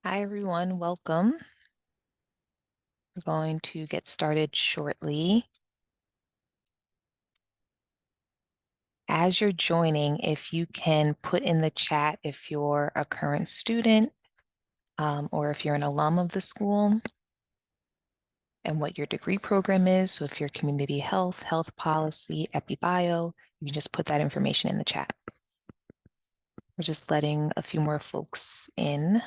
Hi, everyone. Welcome. We're going to get started shortly. As you're joining, if you can put in the chat if you're a current student or if you're an alum of the school and what your degree program is. So if you're community health, health policy, EpiBio, you can just put that information in the chat. We're just letting a few more folks in.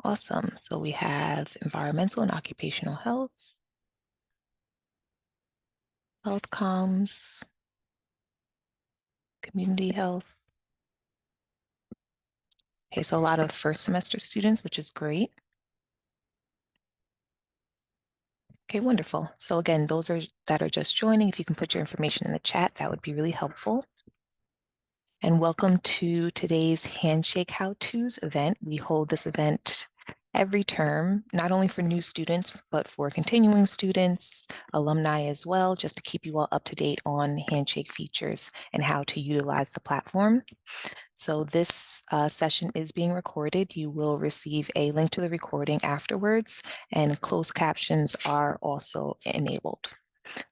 Awesome. So we have environmental and occupational health, health comms, community health. Okay, so a lot of first semester students, which is great. Okay, wonderful. So again, those that are just joining, if you can put your information in the chat, that would be really helpful. And welcome to today's Handshake How-Tos event. We hold this event every term, not only for new students, but for continuing students, alumni as well, just to keep you all up to date on Handshake features and how to utilize the platform. So this session is being recorded. You will receive a link to the recording afterwards, and closed captions are also enabled.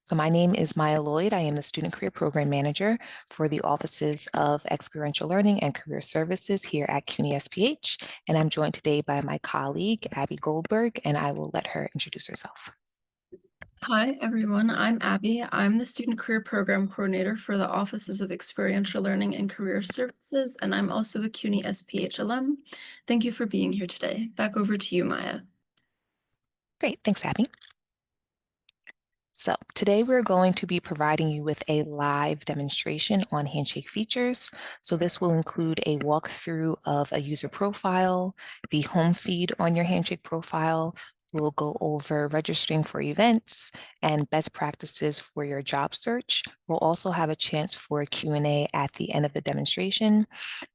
So my name is Maya Lloyd. I am the Student Career Program Manager for the Offices of Experiential Learning and Career Services here at CUNY SPH, and I'm joined today by my colleague, Abby Goldberg, and I will let her introduce herself. Hi, everyone. I'm Abby. I'm the Student Career Program Coordinator for the Offices of Experiential Learning and Career Services, and I'm also a CUNY SPH alum. Thank you for being here today. Back over to you, Maya. Great, thanks, Abby. So today we're going to be providing you with a live demonstration on Handshake features. So this will include a walkthrough of a user profile, the home feed on your Handshake profile. We'll go over registering for events and best practices for your job search. We'll also have a chance for a Q&A at the end of the demonstration.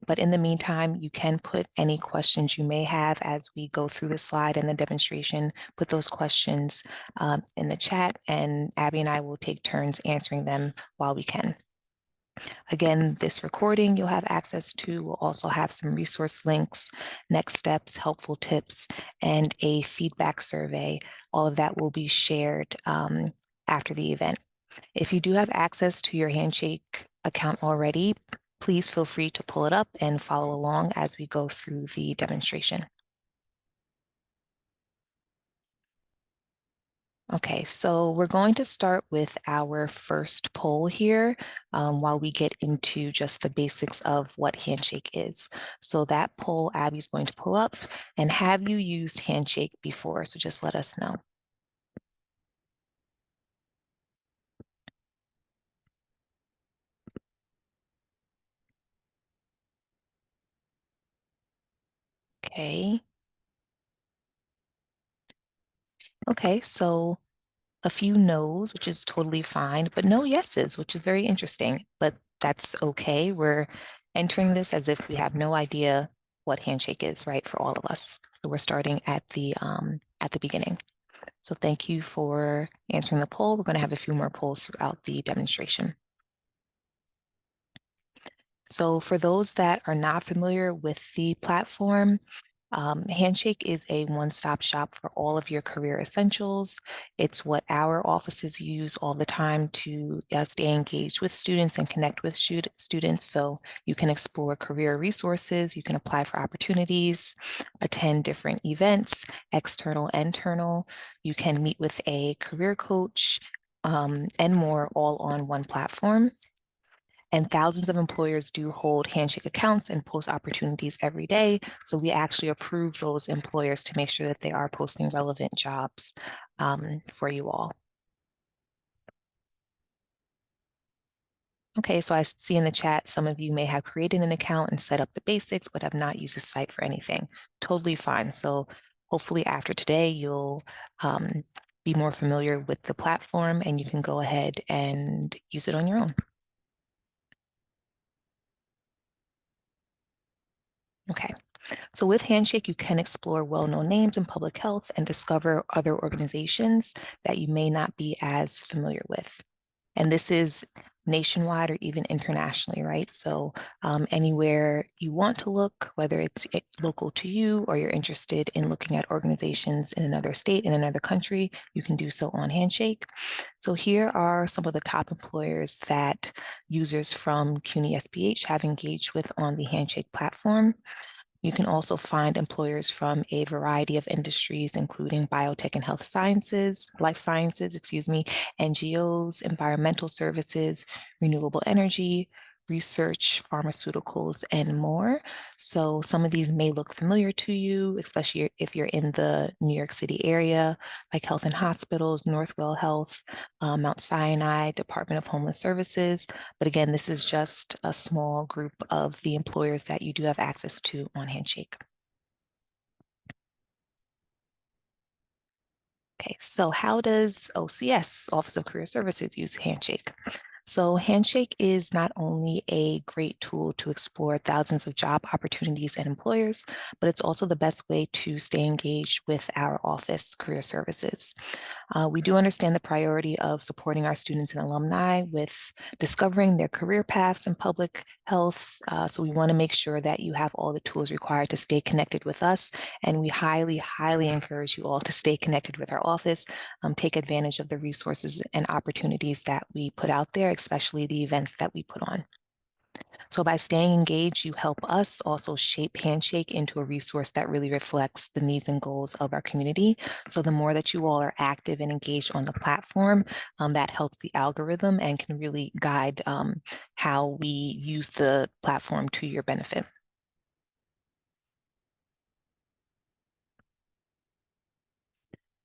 But in the meantime, you can put any questions you may have as we go through the slide and the demonstration, put those questions in the chat, and Abby and I will take turns answering them while we can. Again, this recording you'll have access to. We'll also have some resource links, next steps, helpful tips, and a feedback survey. All of that will be shared after the event. If you do have access to your Handshake account already, please feel free to pull it up and follow along as we go through the demonstration. Okay, so we're going to start with our first poll here while we get into just the basics of what Handshake is. So that poll Abby's going to pull up, and have you used Handshake before? So just let us know. Okay. Okay, so a few no's, which is totally fine, but no yeses, which is very interesting, but that's okay. We're entering this as if we have no idea what Handshake is, right, for all of us. So we're starting at the beginning. So thank you for answering the poll. We're going to have a few more polls throughout the demonstration. So for those that are not familiar with the platform, Handshake is a one-stop shop for all of your career essentials. It's what our offices use all the time to stay engaged with students and connect with students. So you can explore career resources, you can apply for opportunities, attend different events, external, internal. You can meet with a career coach and more, all on one platform. And thousands of employers do hold Handshake accounts and post opportunities every day. So we actually approve those employers to make sure that they are posting relevant jobs for you all. Okay, so I see in the chat, some of you may have created an account and set up the basics, but have not used the site for anything. Totally fine. So hopefully after today, you'll be more familiar with the platform and you can go ahead and use it on your own. Okay. So with Handshake, you can explore well-known names in public health and discover other organizations that you may not be as familiar with. And this is nationwide or even internationally, right? So anywhere you want to look, whether it's local to you or you're interested in looking at organizations in another state, in another country, you can do so on Handshake. So here are some of the top employers that users from CUNY SPH have engaged with on the Handshake platform. You can also find employers from a variety of industries, including biotech and health sciences, life sciences, NGOs, environmental services, renewable energy, research, pharmaceuticals, and more. So some of these may look familiar to you, especially if you're in the New York City area, like Health and Hospitals, Northwell Health, Mount Sinai, Department of Homeless Services. But again, this is just a small group of the employers that you do have access to on Handshake. Okay, so how does OCS, Office of Career Services, use Handshake? So Handshake is not only a great tool to explore thousands of job opportunities and employers, but it's also the best way to stay engaged with our office career services. We do understand the priority of supporting our students and alumni with discovering their career paths in public health. So we want to make sure that you have all the tools required to stay connected with us. And we highly, highly encourage you all to stay connected with our office, take advantage of the resources and opportunities that we put out there, especially the events that we put on. So by staying engaged, you help us also shape Handshake into a resource that really reflects the needs and goals of our community. So the more that you all are active and engaged on the platform, that helps the algorithm and can really guide how we use the platform to your benefit.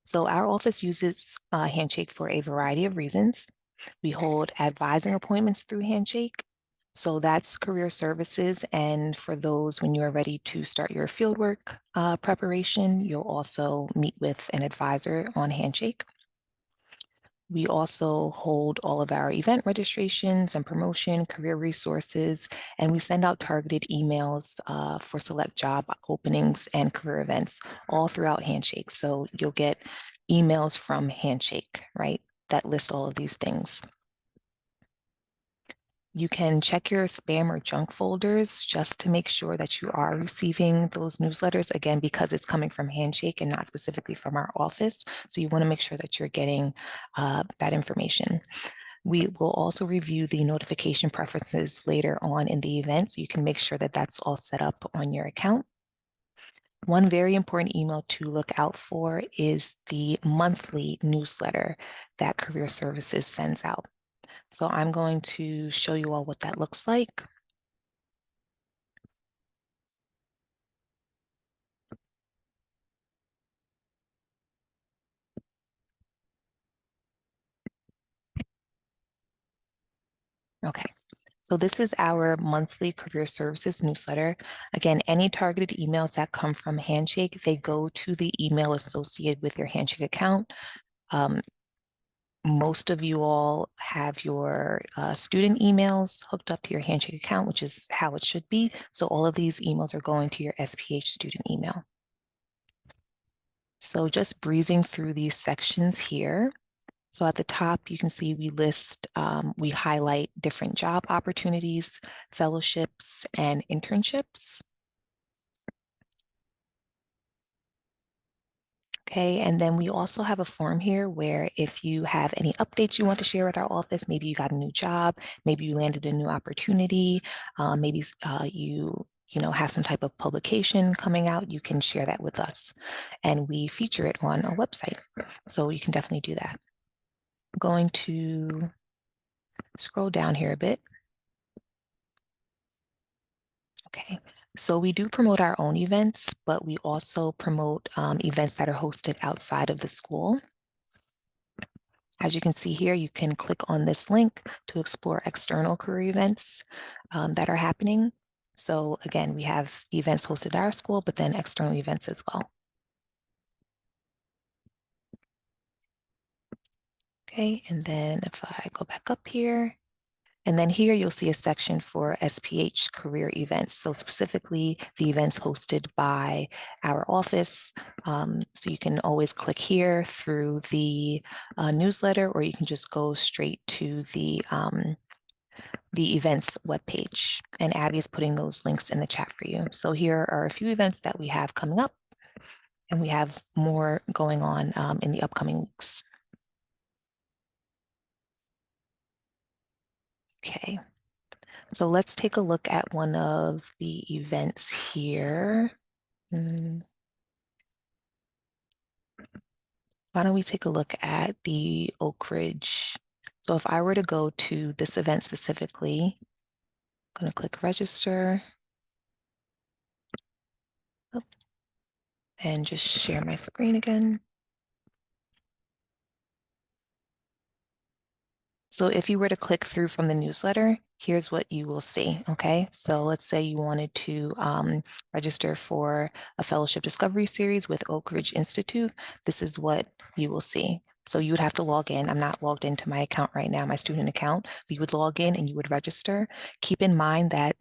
So our office uses Handshake for a variety of reasons. We hold advising appointments through Handshake. So that's career services. And for those, when you are ready to start your fieldwork preparation, you'll also meet with an advisor on Handshake. We also hold all of our event registrations and promotion, career resources, and we send out targeted emails for select job openings and career events all throughout Handshake. So you'll get emails from Handshake, right, that list all of these things. You can check your spam or junk folders just to make sure that you are receiving those newsletters, again, because it's coming from Handshake and not specifically from our office. So you want to make sure that you're getting that information. We will also review the notification preferences later on in the event, so you can make sure that that's all set up on your account. One very important email to look out for is the monthly newsletter that Career Services sends out. So I'm going to show you all what that looks like. Okay, so this is our monthly career services newsletter. Again, any targeted emails that come from Handshake, they go to the email associated with your Handshake account. Most of you all have your student emails hooked up to your Handshake account, which is how it should be. So all of these emails are going to your SPH student email. So just breezing through these sections here. So at the top, you can see we list, we highlight different job opportunities, fellowships, and internships. Okay, and then we also have a form here where if you have any updates you want to share with our office, maybe you got a new job, maybe you landed a new opportunity, maybe you know, have some type of publication coming out, you can share that with us. And we feature it on our website. So you can definitely do that. I'm going to scroll down here a bit. Okay, so we do promote our own events, but we also promote events that are hosted outside of the school. As you can see here, you can click on this link to explore external career events that are happening. So again, we have events hosted at our school, but then external events as well. Okay, and then if I go back up here, And then here you'll see a section for SPH career events. So specifically the events hosted by our office. So you can always click here through the newsletter, or you can just go straight to the events webpage. And Abby is putting those links in the chat for you. So here are a few events that we have coming up, and we have more going on in the upcoming weeks. Okay, so let's take a look at one of the events here. Why don't we take a look at the Oak Ridge? So if I were to go to this event specifically, I'm going to click register. Oh, and just share my screen again. So if you were to click through from the newsletter, here's what you will see, okay? So let's say you wanted to register for a fellowship discovery series with Oak Ridge Institute. This is what you will see. So you would have to log in. I'm not logged into my account right now, my student account, but you would log in and you would register. Keep in mind that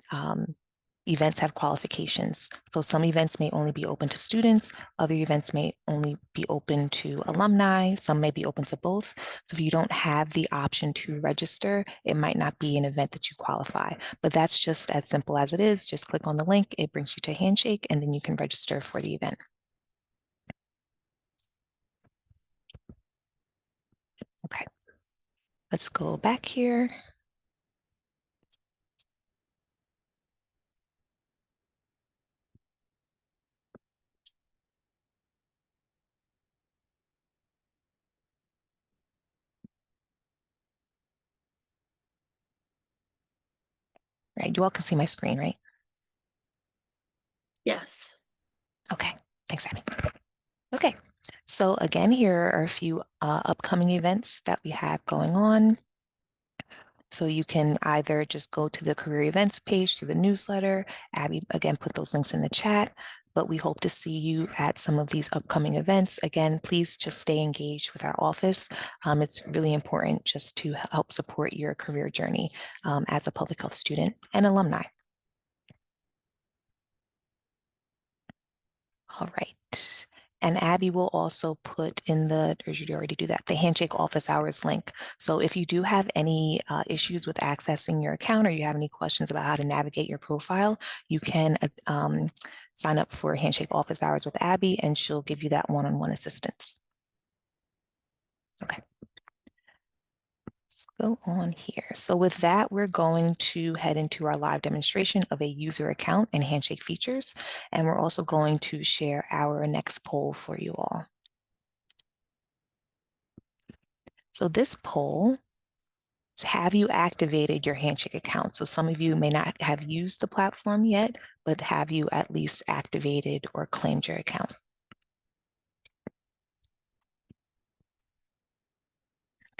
events have qualifications. So some events may only be open to students, other events may only be open to alumni, some may be open to both. So if you don't have the option to register, it might not be an event that you qualify. But that's just as simple as it is. Just click on the link, it brings you to Handshake, and then you can register for the event. Okay, let's go back here. Right, you all can see my screen, right? Yes. Okay, thanks, Abby. Okay, so again, here are a few upcoming events that we have going on. So you can either just go to the career events page through the newsletter. Abby, again, put those links in the chat, but we hope to see you at some of these upcoming events. Again, please just stay engaged with our office. It's really important just to help support your career journey as a public health student and alumni. All right. And Abby will also put in the, or did you already do that, the Handshake office hours link. So if you do have any issues with accessing your account, or you have any questions about how to navigate your profile, you can sign up for Handshake office hours with Abby, and she'll give you that one-on-one assistance. Okay. Let's go on here. So with that, we're going to head into our live demonstration of a user account and Handshake features. And we're also going to share our next poll for you all. So this poll is, have you activated your Handshake account? So some of you may not have used the platform yet, but have you at least activated or claimed your account?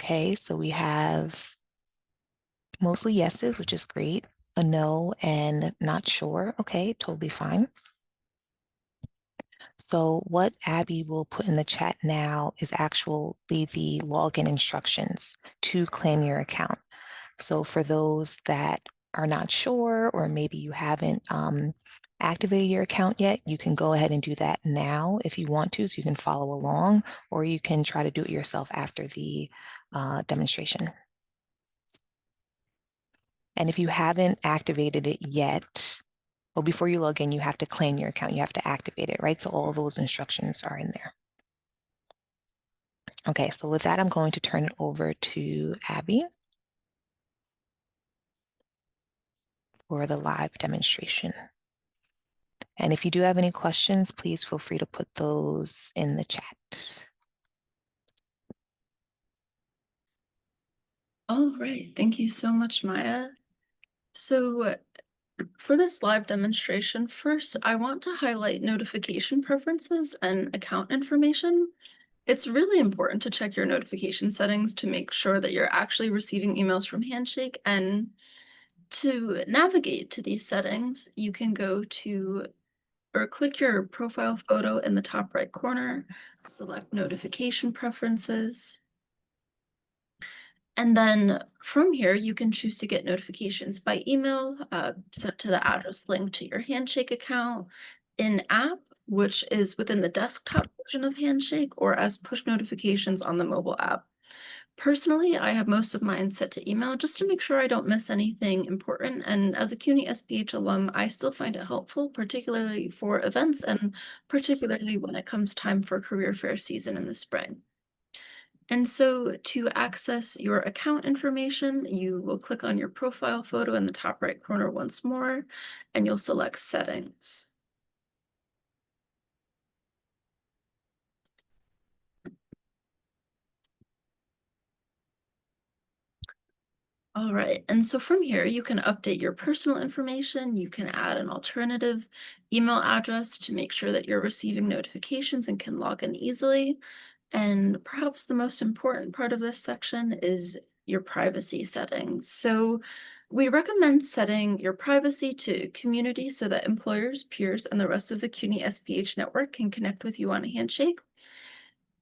Okay, so we have mostly yeses, which is great, a no and not sure. Okay, totally fine. So what Abby will put in the chat now is actually the login instructions to claim your account. So for those that are not sure, or maybe you haven't activated your account yet, you can go ahead and do that now if you want to, so you can follow along, or you can try to do it yourself after the demonstration. And if you haven't activated it yet, well, before you log in, you have to claim your account. You have to activate it, right? So all those instructions are in there. Okay, so with that, I'm going to turn it over to Abby for the live demonstration. And if you do have any questions, please feel free to put those in the chat. All right. Thank you so much, Maya. So for this live demonstration, first, I want to highlight notification preferences and account information. It's really important to check your notification settings to make sure that you're actually receiving emails from Handshake. And to navigate to these settings, you can go to or click your profile photo in the top right corner, select notification preferences. And then from here, you can choose to get notifications by email, sent to the address linked to your Handshake account, in app, which is within the desktop version of Handshake, or as push notifications on the mobile app. Personally, I have most of mine set to email just to make sure I don't miss anything important. And as a CUNY SPH alum, I still find it helpful, particularly for events and particularly when it comes time for career fair season in the spring. And so to access your account information, you will click on your profile photo in the top right corner once more, and you'll select Settings. All right, and so from here, you can update your personal information. You can add an alternative email address to make sure that you're receiving notifications and can log in easily. And perhaps the most important part of this section is your privacy settings. So we recommend setting your privacy to community so that employers, peers, and the rest of the CUNY SPH network can connect with you on Handshake.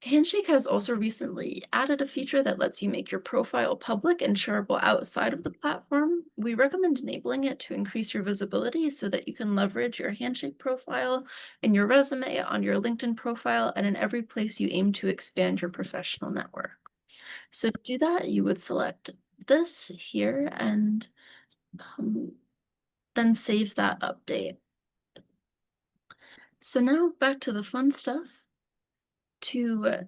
Handshake has also recently added a feature that lets you make your profile public and shareable outside of the platform. We recommend enabling it to increase your visibility so that you can leverage your Handshake profile in your resume, on your LinkedIn profile, and in every place you aim to expand your professional network. So to do that, you would select this here and um, then save that update. So now back to the fun stuff. To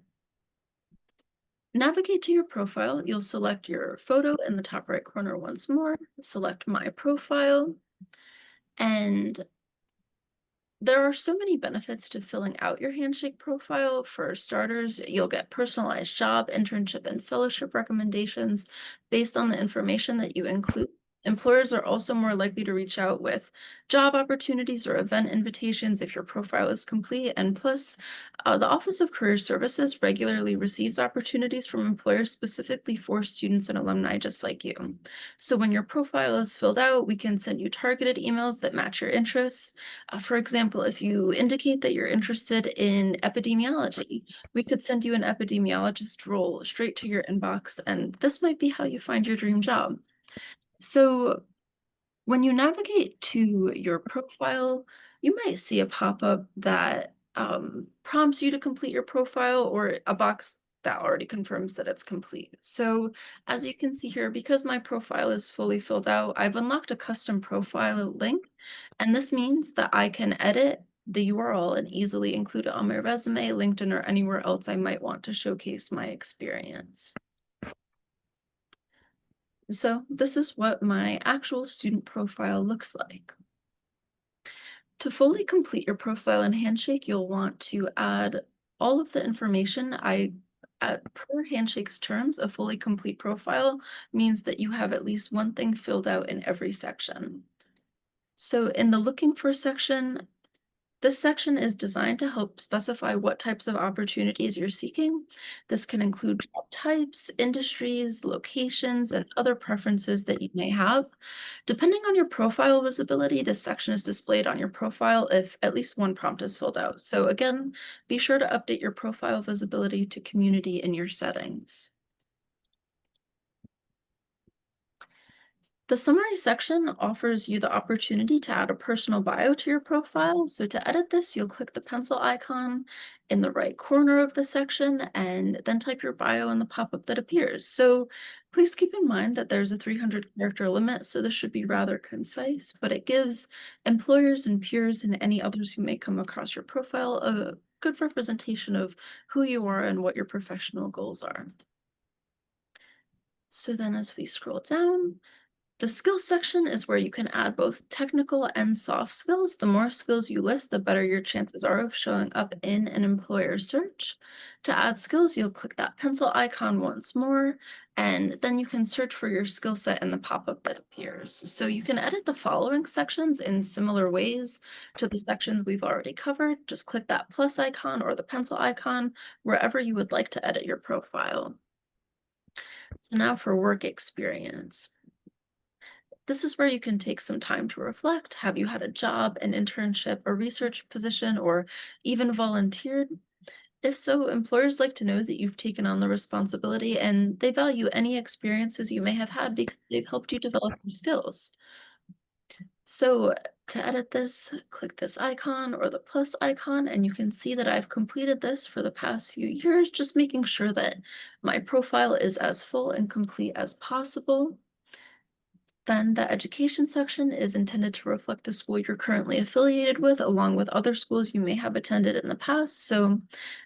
navigate to your profile, you'll select your photo in the top right corner once more, select My Profile, and there are so many benefits to filling out your Handshake profile. For starters, you'll get personalized job, internship, and fellowship recommendations based on the information that you include. Employers are also more likely to reach out with job opportunities or event invitations if your profile is complete. And plus, the Office of Career Services regularly receives opportunities from employers specifically for students and alumni just like you. So when your profile is filled out, we can send you targeted emails that match your interests. For example, if you indicate that you're interested in epidemiology, we could send you an epidemiologist role straight to your inbox, and this might be how you find your dream job. So when you navigate to your profile, you might see a pop-up that prompts you to complete your profile or a box that already confirms that it's complete. So as you can see here, because my profile is fully filled out, I've unlocked a custom profile link, and this means that I can edit the URL and easily include it on my resume, LinkedIn, or anywhere else I might want to showcase my experience. So this is what my actual student profile looks like. To fully complete your profile in Handshake, you'll want to add all of the information. Per Handshake's terms, a fully complete profile means that you have at least one thing filled out in every section. So in the looking for section, this section is designed to help specify what types of opportunities you're seeking. This can include job types, industries, locations, and other preferences that you may have. Depending on your profile visibility, this section is displayed on your profile if at least one prompt is filled out. So again, be sure to update your profile visibility to community in your settings. The summary section offers you the opportunity to add a personal bio to your profile. So to edit this, you'll click the pencil icon in the right corner of the section and then type your bio in the pop-up that appears. So please keep in mind that there's a 300 character limit, so this should be rather concise, but it gives employers and peers and any others who may come across your profile a good representation of who you are and what your professional goals are. So then as we scroll down, the skills section is where you can add both technical and soft skills. The more skills you list, the better your chances are of showing up in an employer search. To add skills, you'll click that pencil icon once more, and then you can search for your skill set in the pop-up that appears. So you can edit the following sections in similar ways to the sections we've already covered. Just click that plus icon or the pencil icon wherever you would like to edit your profile. So now for work experience. This is where you can take some time to reflect. Have you had a job, an internship, a research position, or even volunteered? If so, employers like to know that you've taken on the responsibility and they value any experiences you may have had because they've helped you develop your skills. So to edit this, click this icon or the plus icon, and you can see that I've completed this for the past few years, just making sure that my profile is as full and complete as possible. Then the education section is intended to reflect the school you're currently affiliated with, along with other schools you may have attended in the past. So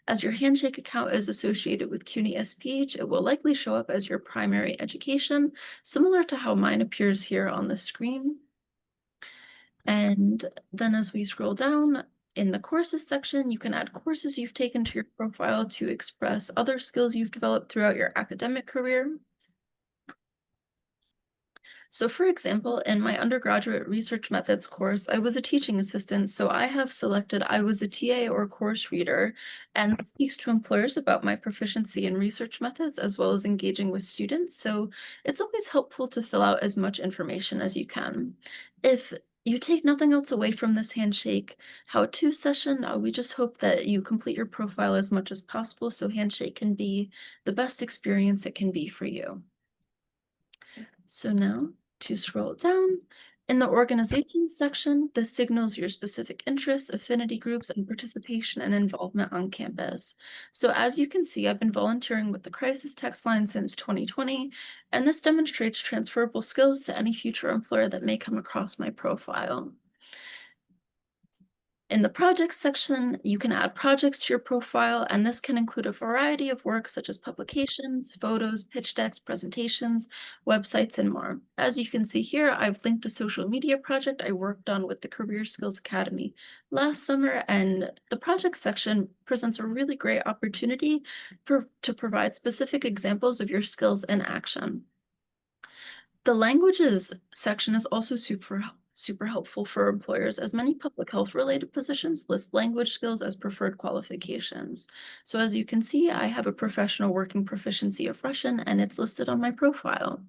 as your Handshake account is associated with CUNY SPH, it will likely show up as your primary education, similar to how mine appears here on the screen. And then as we scroll down in the courses section, you can add courses you've taken to your profile to express other skills you've developed throughout your academic career. So for example, in my undergraduate research methods course, I was a teaching assistant, so I have selected I was a TA or course reader, and that speaks to employers about my proficiency in research methods as well as engaging with students. So it's always helpful to fill out as much information as you can. If you take nothing else away from this Handshake how-to session, we just hope that you complete your profile as much as possible so Handshake can be the best experience it can be for you. So now to scroll down, in the organization section, this signals your specific interests, affinity groups, and participation and involvement on campus. So as you can see, I've been volunteering with the Crisis Text Line since 2020, and this demonstrates transferable skills to any future employer that may come across my profile. In the projects section, you can add projects to your profile, and this can include a variety of work such as publications, photos, pitch decks, presentations, websites, and more. As you can see here, I've linked a social media project I worked on with the Career Skills Academy last summer, and the project section presents a really great opportunity to provide specific examples of your skills in action. The languages section is also super helpful for employers, as many public health related positions list language skills as preferred qualifications. So as you can see, I have a professional working proficiency of Russian, and it's listed on my profile.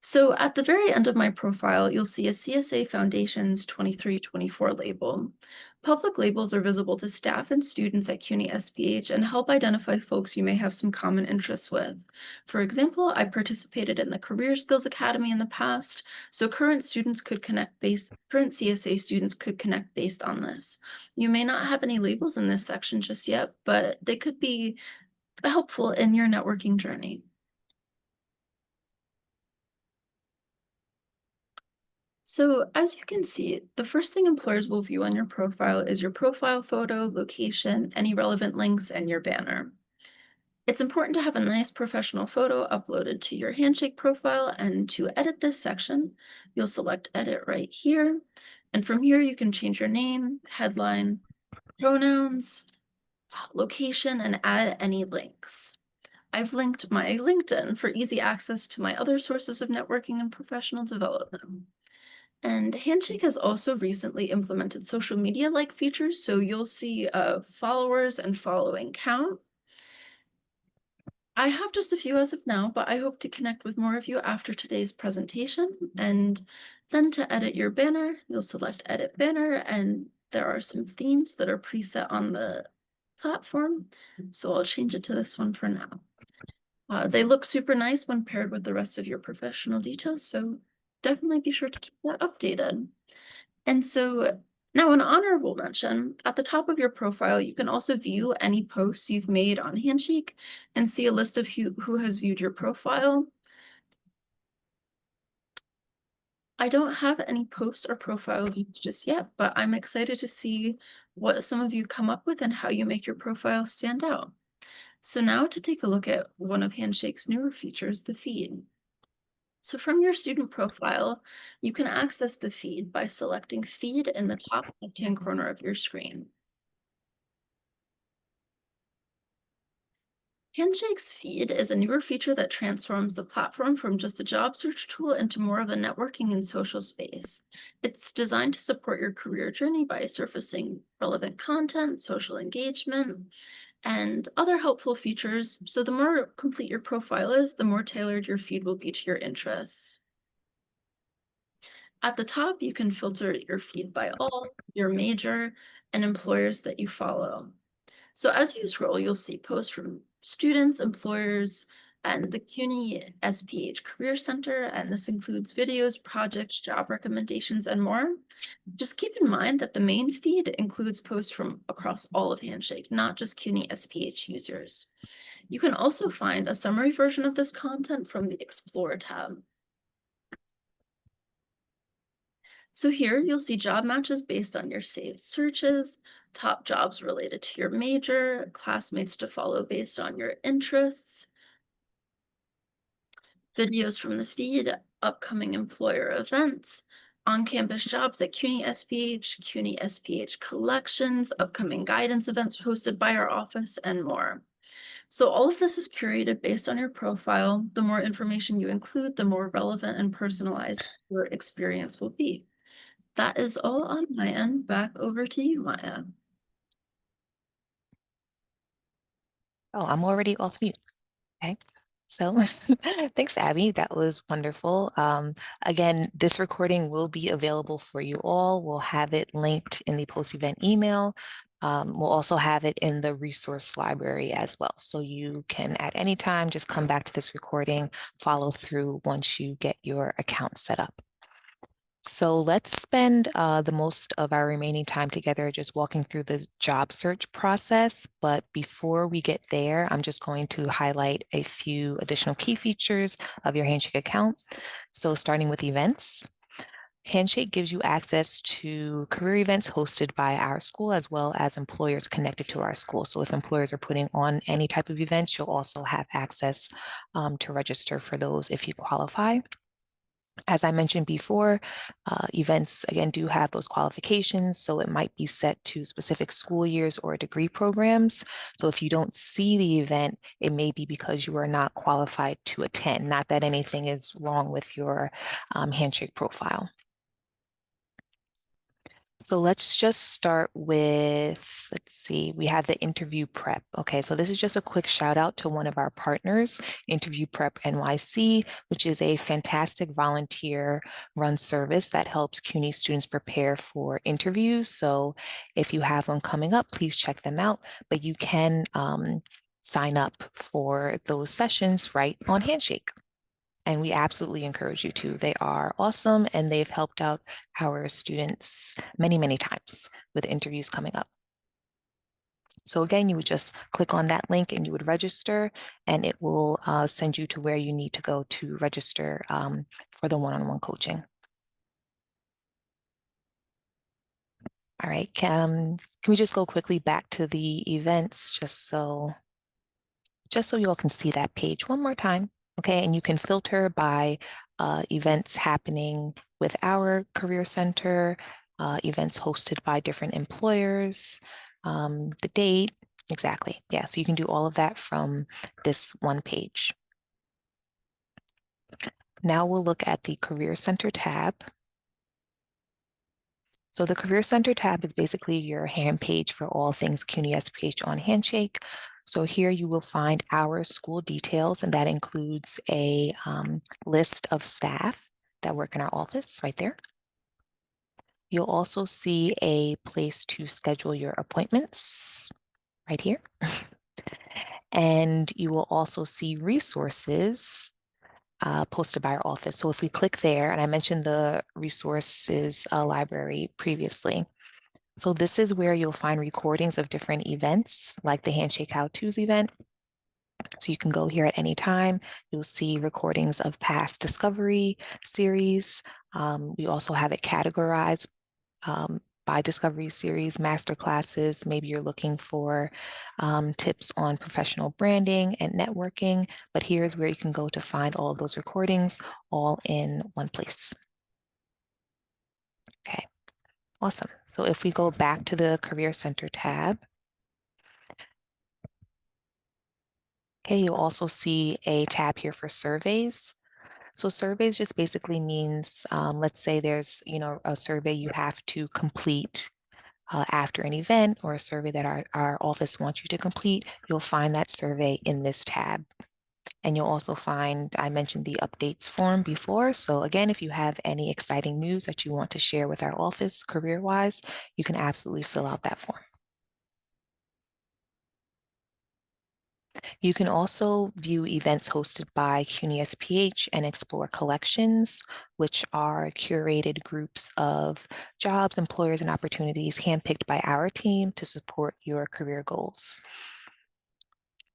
So at the very end of my profile, you'll see a CSA Foundations 2324 label. Public labels are visible to staff and students at CUNY SPH and help identify folks you may have some common interests with. For example, I participated in the Career Skills Academy in the past, so current CSA students could connect based on this. You may not have any labels in this section just yet, but they could be helpful in your networking journey. So as you can see, the first thing employers will view on your profile is your profile photo, location, any relevant links, and your banner. It's important to have a nice professional photo uploaded to your Handshake profile, and to edit this section, you'll select Edit right here. And from here, you can change your name, headline, pronouns, location, and add any links. I've linked my LinkedIn for easy access to my other sources of networking and professional development. And Handshake has also recently implemented social media-like features, so you'll see followers and following count. I have just a few as of now, but I hope to connect with more of you after today's presentation. And then to edit your banner, you'll select Edit Banner, and there are some themes that are preset on the platform. So I'll change it to this one for now. They look super nice when paired with the rest of your professional details, so definitely be sure to keep that updated. And so now an honorable mention, at the top of your profile, you can also view any posts you've made on Handshake and see a list of who has viewed your profile. I don't have any posts or profile views just yet, but I'm excited to see what some of you come up with and how you make your profile stand out. So now to take a look at one of Handshake's newer features, the feed. So from your student profile, you can access the feed by selecting Feed in the top left-hand corner of your screen. Handshake's Feed is a newer feature that transforms the platform from just a job search tool into more of a networking and social space. It's designed to support your career journey by surfacing relevant content, social engagement, and other helpful features. So the more complete your profile is, the more tailored your feed will be to your interests. At the top, you can filter your feed by all, your major, and employers that you follow. So as you scroll, you'll see posts from students, employers, and the CUNY SPH Career Center, and this includes videos, projects, job recommendations, and more. Just keep in mind that the main feed includes posts from across all of Handshake, not just CUNY SPH users. You can also find a summary version of this content from the Explore tab. So here you'll see job matches based on your saved searches, top jobs related to your major, classmates to follow based on your interests, videos from the feed, upcoming employer events, on-campus jobs at CUNY SPH, CUNY SPH collections, upcoming guidance events hosted by our office, and more. So all of this is curated based on your profile. The more information you include, the more relevant and personalized your experience will be. That is all on my end. Back over to you, Maya. Oh, I'm already off mute. Okay. So thanks, Abby. That was wonderful. Again, this recording will be available for you all. We'll have it linked in the post-event email. We'll also have it in the resource library as well. So you can at any time just come back to this recording, follow through once you get your account set up. So let's spend the most of our remaining time together just walking through the job search process. But before we get there, I'm just going to highlight a few additional key features of your Handshake account. So starting with events. Handshake gives you access to career events hosted by our school as well as employers connected to our school. So if employers are putting on any type of events, you'll also have access to register for those if you qualify. As I mentioned before, events, again, do have those qualifications, so it might be set to specific school years or degree programs. So if you don't see the event, it may be because you are not qualified to attend, not that anything is wrong with your Handshake profile. So let's just start with, let's see, we have the interview prep. Okay, so this is just a quick shout out to one of our partners, Interview Prep NYC, which is a fantastic volunteer run service that helps CUNY students prepare for interviews. So if you have one coming up, please check them out, but you can sign up for those sessions right on Handshake. And we absolutely encourage you to. They are awesome and they've helped out our students many, many times with interviews coming up. So again, you would just click on that link and you would register and it will send you to where you need to go to register for the one-on-one coaching. All right, can we just go quickly back to the events just so you all can see that page one more time, okay? And you can filter by events happening with our Career Center, events hosted by different employers, the date, exactly. Yeah, so you can do all of that from this one page. Now we'll look at the Career Center tab. So the Career Center tab is basically your hand page for all things CUNY SPH on Handshake. So here you will find our school details, and that includes a list of staff that work in our office right there. You'll also see a place to schedule your appointments right here. And you will also see resources posted by our office. So if we click there, and I mentioned the resources library previously. So this is where you'll find recordings of different events, like the Handshake How-Tos event. So you can go here at any time. You'll see recordings of past discovery series. We also have it categorized by discovery series, master classes. Maybe you're looking for tips on professional branding and networking, but here's where you can go to find all of those recordings all in one place. Okay. Awesome. So if we go back to the Career Center tab, okay, you'll also see a tab here for surveys. So surveys just basically means, let's say there's, a survey you have to complete after an event or a survey that our office wants you to complete. You'll find that survey in this tab. And you'll also find, I mentioned the updates form before. So again, if you have any exciting news that you want to share with our office career-wise, you can absolutely fill out that form. You can also view events hosted by CUNY SPH and explore collections, which are curated groups of jobs, employers, and opportunities handpicked by our team to support your career goals.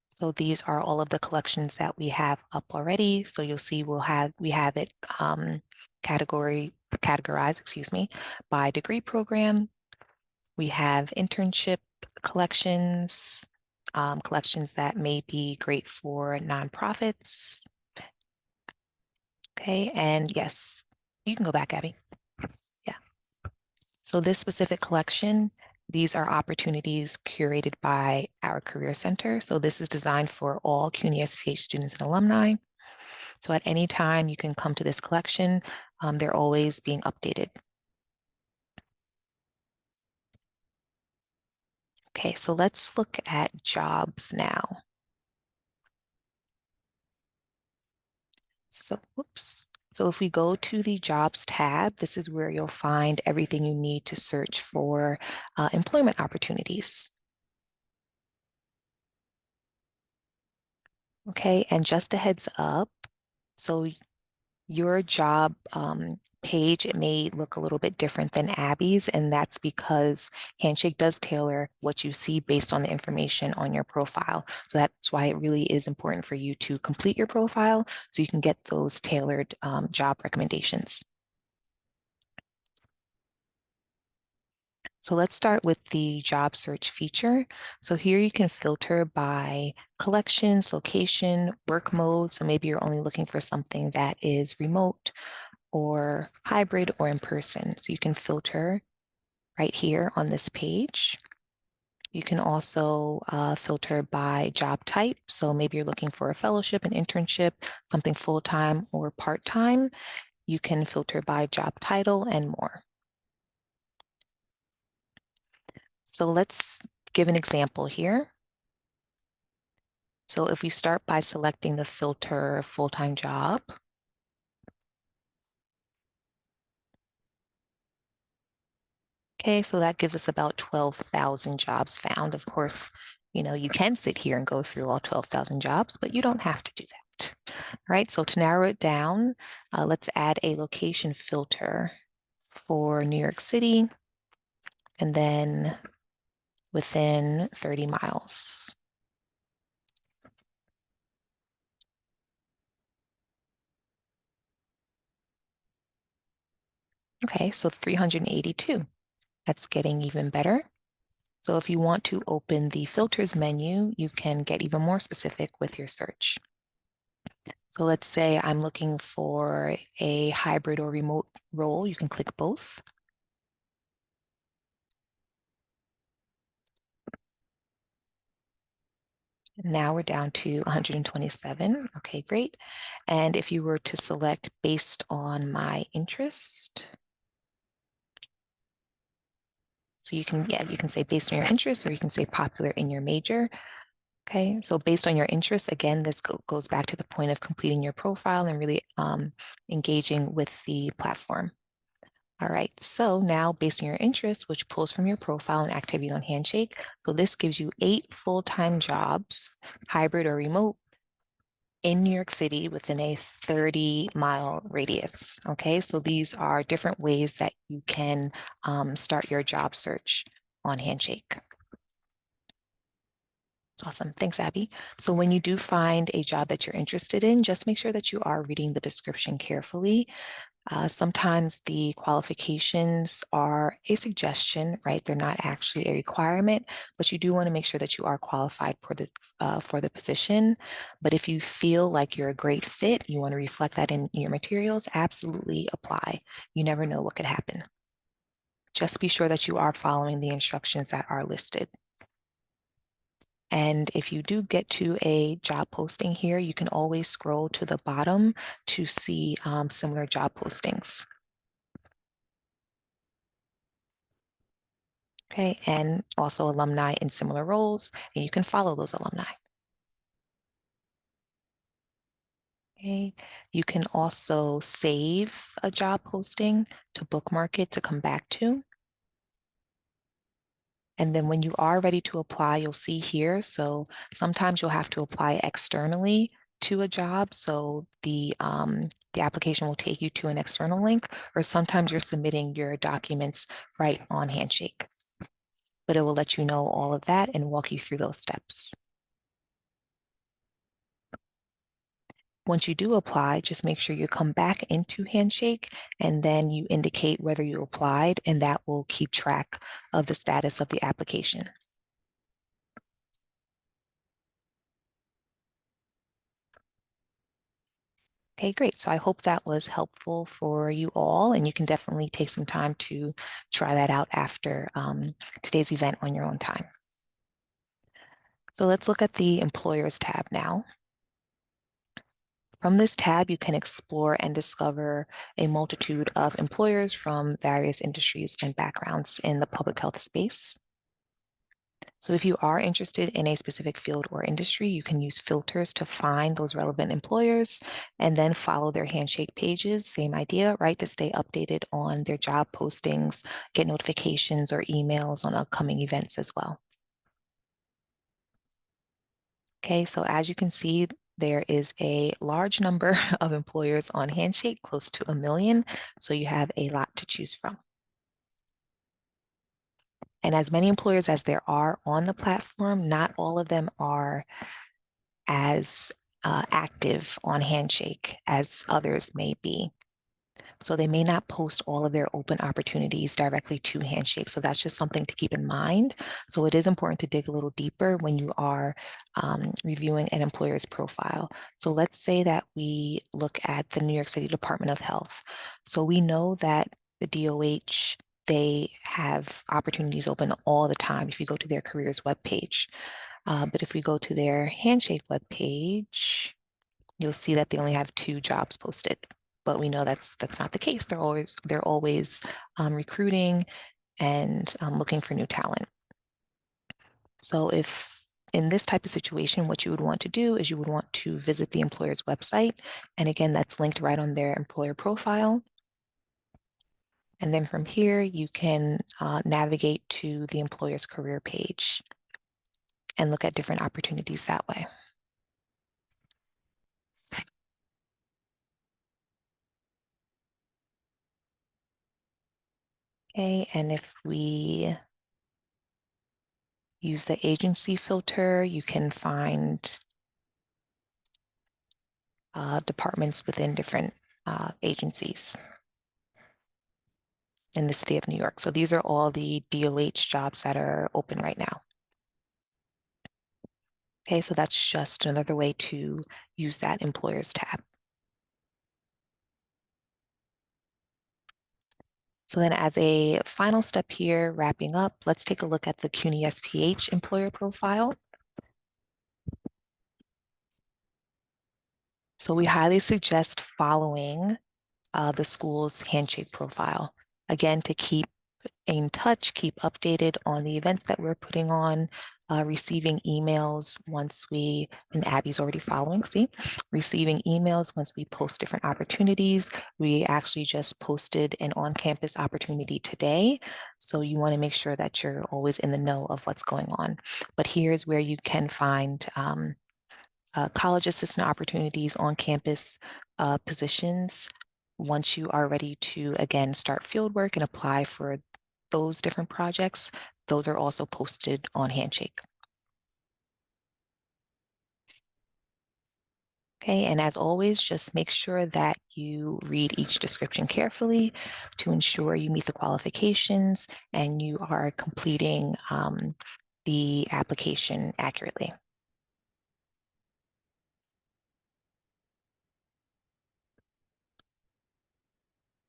So these are all of the collections that we have up already. So you'll see we have it categorized, excuse me, by degree program. We have internship collections, collections that may be great for nonprofits. Okay, and yes, you can go back, Abby. Yeah. So this specific collection, these are opportunities curated by our Career Center. So this is designed for all CUNY SPH students and alumni. So at any time you can come to this collection. They're always being updated. Okay, so let's look at jobs now. So, whoops. So if we go to the jobs tab, this is where you'll find everything you need to search for employment opportunities. Okay, and just a heads up, so your job page, it may look a little bit different than Abby's, and that's because Handshake does tailor what you see based on the information on your profile. So that's why it really is important for you to complete your profile so you can get those tailored job recommendations. So let's start with the job search feature. So here you can filter by collections, location, work mode. So maybe you're only looking for something that is remote or hybrid or in person. So you can filter right here on this page. You can also filter by job type. So maybe you're looking for a fellowship, an internship, something full-time or part-time. You can filter by job title and more. So let's give an example here. So if we start by selecting the filter full-time job, okay, so that gives us about 12,000 jobs found. Of course, you can sit here and go through all 12,000 jobs, but you don't have to do that. All right, so to narrow it down, let's add a location filter for New York City and then within 30 miles. Okay, so 382. That's getting even better. So if you want to open the filters menu, you can get even more specific with your search. So let's say I'm looking for a hybrid or remote role. You can click both. Now we're down to 127. Okay, great. And if you were to select based on my interest, so you can say based on your interest, or you can say popular in your major. Okay, so based on your interests, again, this goes back to the point of completing your profile and really engaging with the platform. All right, so now based on your interests, which pulls from your profile and activity on Handshake, so this gives you 8 full-time jobs, hybrid or remote, in New York City within a 30-mile radius. Okay, so these are different ways that you can start your job search on Handshake. Awesome. Thanks, Abby. So when you do find a job that you're interested in, just make sure that you are reading the description carefully. Sometimes the qualifications are a suggestion, right? They're not actually a requirement, but you do want to make sure that you are qualified for the position. But if you feel like you're a great fit, you want to reflect that in your materials, absolutely apply. You never know what could happen. Just be sure that you are following the instructions that are listed. And if you do get to a job posting here, you can always scroll to the bottom to see similar job postings. Okay, and also alumni in similar roles, and you can follow those alumni. Okay, you can also save a job posting to bookmark it to come back to. And then when you are ready to apply, you'll see here. So sometimes you'll have to apply externally to a job. So the application will take you to an external link, or sometimes you're submitting your documents right on Handshake. But it will let you know all of that and walk you through those steps. Once you do apply, just make sure you come back into Handshake and then you indicate whether you applied, and that will keep track of the status of the application. Okay, great. So I hope that was helpful for you all, and you can definitely take some time to try that out after today's event on your own time. So let's look at the Employers tab now. From this tab, you can explore and discover a multitude of employers from various industries and backgrounds in the public health space. So if you are interested in a specific field or industry, you can use filters to find those relevant employers and then follow their Handshake pages. Same idea, right? To stay updated on their job postings, get notifications or emails on upcoming events as well. Okay, so as you can see, there is a large number of employers on Handshake, close to 1 million. So you have a lot to choose from. And as many employers as there are on the platform, not all of them are as active on Handshake as others may be. So they may not post all of their open opportunities directly to Handshake. So that's just something to keep in mind. So it is important to dig a little deeper when you are reviewing an employer's profile. So let's say that we look at the New York City Department of Health. So we know that the DOH, they have opportunities open all the time if you go to their careers webpage. But if we go to their Handshake webpage, you'll see that they only have 2 jobs posted. But we know that's not the case. They're always recruiting and looking for new talent. So if in this type of situation, what you would want to do is you would want to visit the employer's website. And again, that's linked right on their employer profile. And then from here, you can navigate to the employer's career page and look at different opportunities that way. Okay, and if we use the agency filter, you can find departments within different agencies in the city of New York. So these are all the DOH jobs that are open right now. Okay, so that's just another way to use that employers tab. So then as a final step here, wrapping up, let's take a look at the CUNY SPH employer profile. So we highly suggest following the school's Handshake profile. Again, to keep in touch, keep updated on the events that we're putting on, receiving emails once we, and Abby's already following, see, receiving emails once we post different opportunities. We actually just posted an on-campus opportunity today. So you want to make sure that you're always in the know of what's going on. But here's where you can find college assistant opportunities, on campus positions. Once you are ready to, again, start field work and apply for those different projects, those are also posted on Handshake. Okay, and as always, just make sure that you read each description carefully to ensure you meet the qualifications and you are completing the application accurately.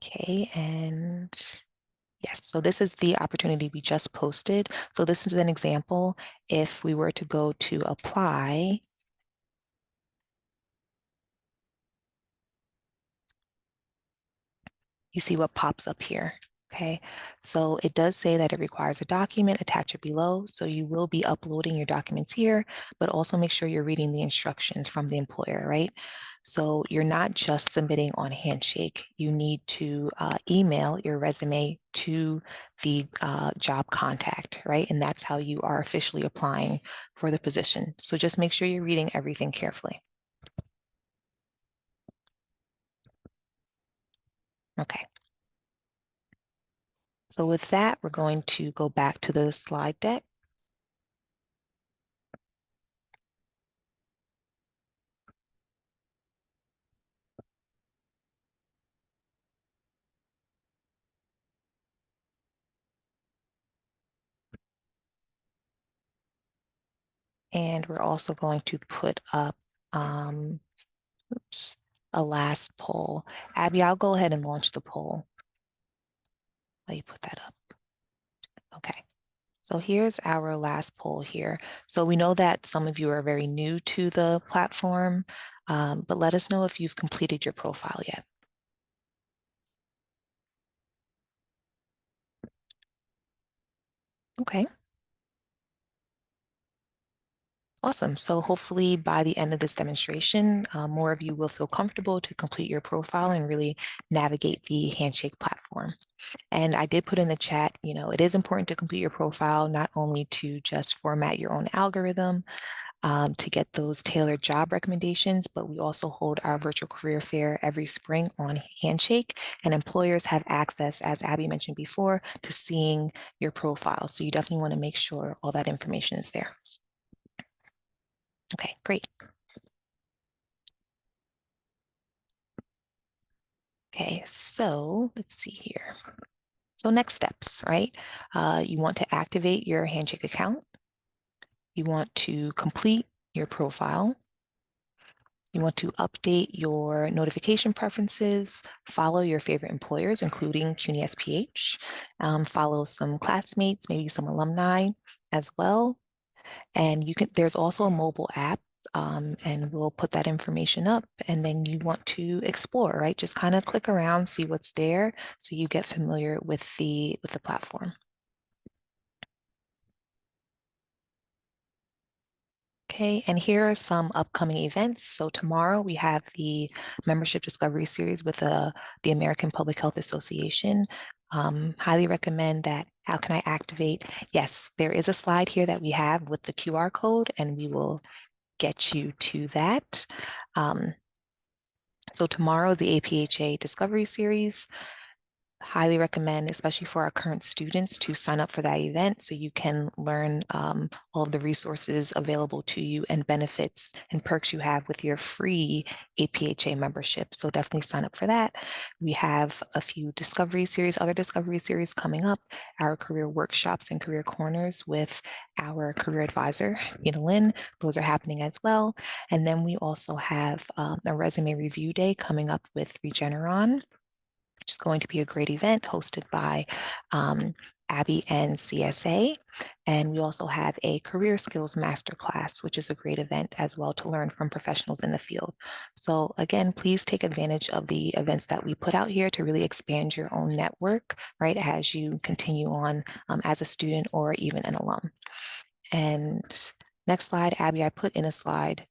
Okay, and yes, so this is the opportunity we just posted. So this is an example. If we were to go to apply, you see what pops up here. Okay, so it does say that it requires a document, attach it below. So you will be uploading your documents here, but also make sure you're reading the instructions from the employer, right? So you're not just submitting on Handshake. You need to email your resume to the job contact, right? And that's how you are officially applying for the position. So just make sure you're reading everything carefully. Okay. So with that, we're going to go back to the slide deck. And we're also going to put up oops, a last poll. Abby, I'll go ahead and launch the poll. Let you put that up. Okay. So here's our last poll here. So we know that some of you are very new to the platform, but let us know if you've completed your profile yet. Okay. Awesome. So hopefully by the end of this demonstration, more of you will feel comfortable to complete your profile and really navigate the Handshake platform. And I did put in the chat, it is important to complete your profile, not only to just format your own algorithm, to get those tailored job recommendations, but we also hold our virtual career fair every spring on Handshake, and employers have access, as Abby mentioned before, to seeing your profile. So you definitely want to make sure all that information is there. Okay, great. Okay, so let's see here. So next steps, right? You want to activate your Handshake account. You want to complete your profile. You want to update your notification preferences, follow your favorite employers, including CUNY SPH, follow some classmates, maybe some alumni as well. And there's also a mobile app, and we'll put that information up. And then you want to explore, right? Just kind of click around, see what's there, so you get familiar with the platform. Okay, and here are some upcoming events. So tomorrow we have the membership discovery series with the American Public Health Association. Highly recommend that. How can I activate? Yes, there is a slide here that we have with the QR code, and we will get you to that. So tomorrow is the APHA discovery series. Highly recommend, especially for our current students, to sign up for that event so you can learn all of the resources available to you and benefits and perks you have with your free APHA membership. So definitely sign up for that. We have a few other discovery series coming up, our career workshops and career corners with our career advisor, Lynn. Those are happening as well. And then we also have a resume review day coming up with Regeneron, which is going to be a great event hosted by Abby and CSA. And we also have a career skills masterclass, which is a great event as well to learn from professionals in the field. So again, please take advantage of the events that we put out here to really expand your own network, right, as you continue on as a student or even an alum. And next slide, Abby, I put in a slide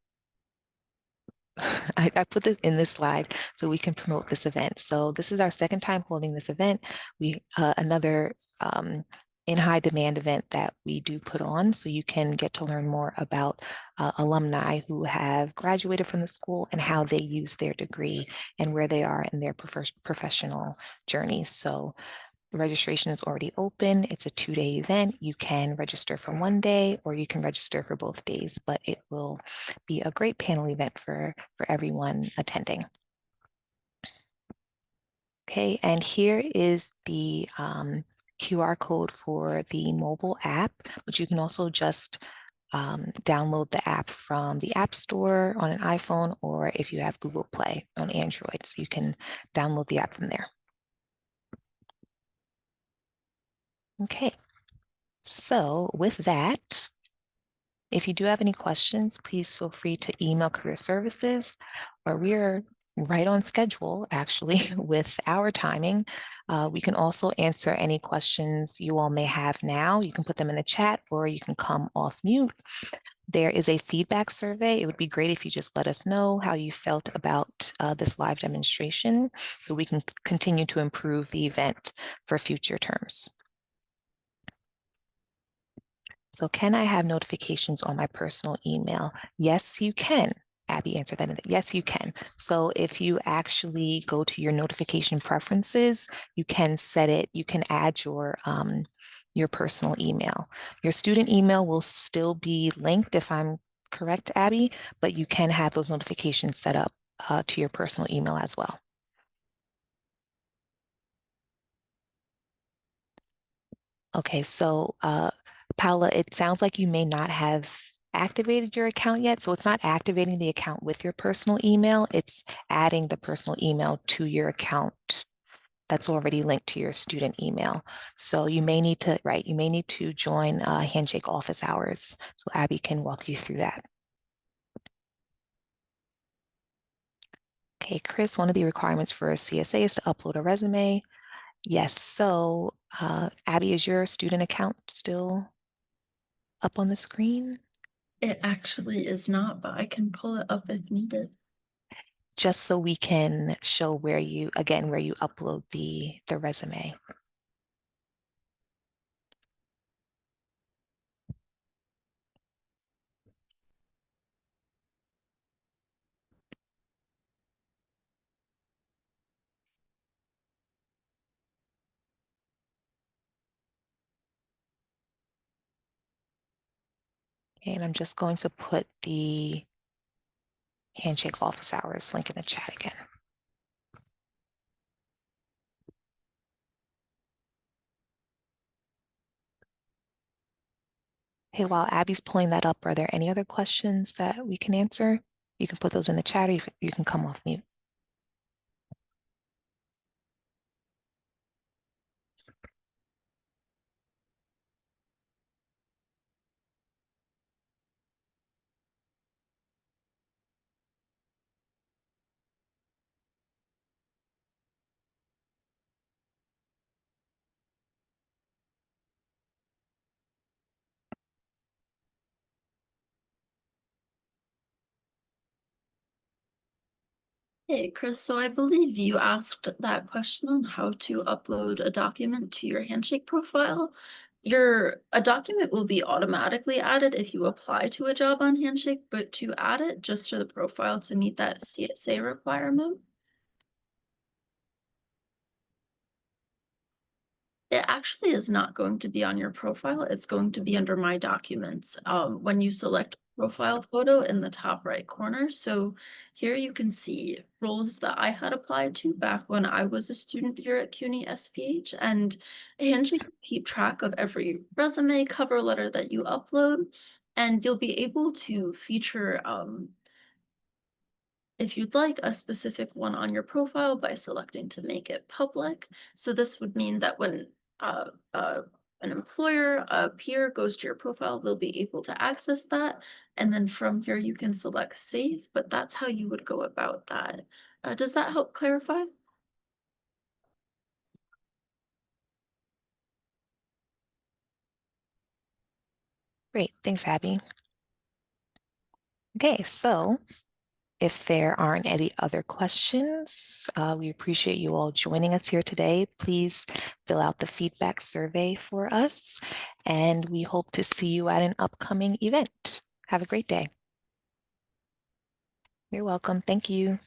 I put this in this slide so we can promote this event. So this is our second time holding this event. Another in high demand event that we do put on, so you can get to learn more about alumni who have graduated from the school and how they use their degree and where they are in their professional journey. So the registration is already open. It's a 2-day event. You can register for one day or you can register for both days, but it will be a great panel event for everyone attending. Okay, and here is the QR code for the mobile app, which you can also just download the app from the App Store on an iPhone, or if you have Google Play on Android, so you can download the app from there. Okay, so with that, if you do have any questions, please feel free to email Career Services, or we are right on schedule actually with our timing. We can also answer any questions you all may have now. You can put them in the chat or you can come off mute. There is a feedback survey. It would be great if you just let us know how you felt about this live demonstration so we can continue to improve the event for future terms. So can I have notifications on my personal email? Yes, you can. Abby answered that. Yes, you can. So if you actually go to your notification preferences, you can set it, you can add your personal email. Your student email will still be linked if I'm correct, Abby, but you can have those notifications set up to your personal email as well. Okay, so Paula, it sounds like you may not have activated your account yet. So it's not activating the account with your personal email, it's adding the personal email to your account that's already linked to your student email. So you may need to, right, you may need to join Handshake office hours. So Abby can walk you through that. Okay, Chris, one of the requirements for a CSA is to upload a resume. Yes, so Abby, is your student account still up on the screen? It actually is not, but I can pull it up if needed. Just so we can show where you, again, where you upload the resume. And I'm just going to put the Handshake office hours link in the chat again. Hey, while Abby's pulling that up, are there any other questions that we can answer? You can put those in the chat or you can come off mute. Hey, Chris, so I believe you asked that question on how to upload a document to your Handshake profile. A document will be automatically added if you apply to a job on Handshake, but to add it just to the profile to meet that CSA requirement, it actually is not going to be on your profile. It's going to be under My Documents when you select profile photo in the top right corner. So here you can see roles that I had applied to back when I was a student here at CUNY SPH. And Handshake will keep track of every resume, cover letter that you upload, and you'll be able to feature if you'd like a specific one on your profile by selecting to make it public. So this would mean that when uh, uh, an employer, a peer goes to your profile, they'll be able to access that. And then from here, you can select save, but that's how you would go about that. Does that help clarify? Great, thanks, Abby. Okay, so if there aren't any other questions, we appreciate you all joining us here today. Please fill out the feedback survey for us, and we hope to see you at an upcoming event. Have a great day. You're welcome. Thank you.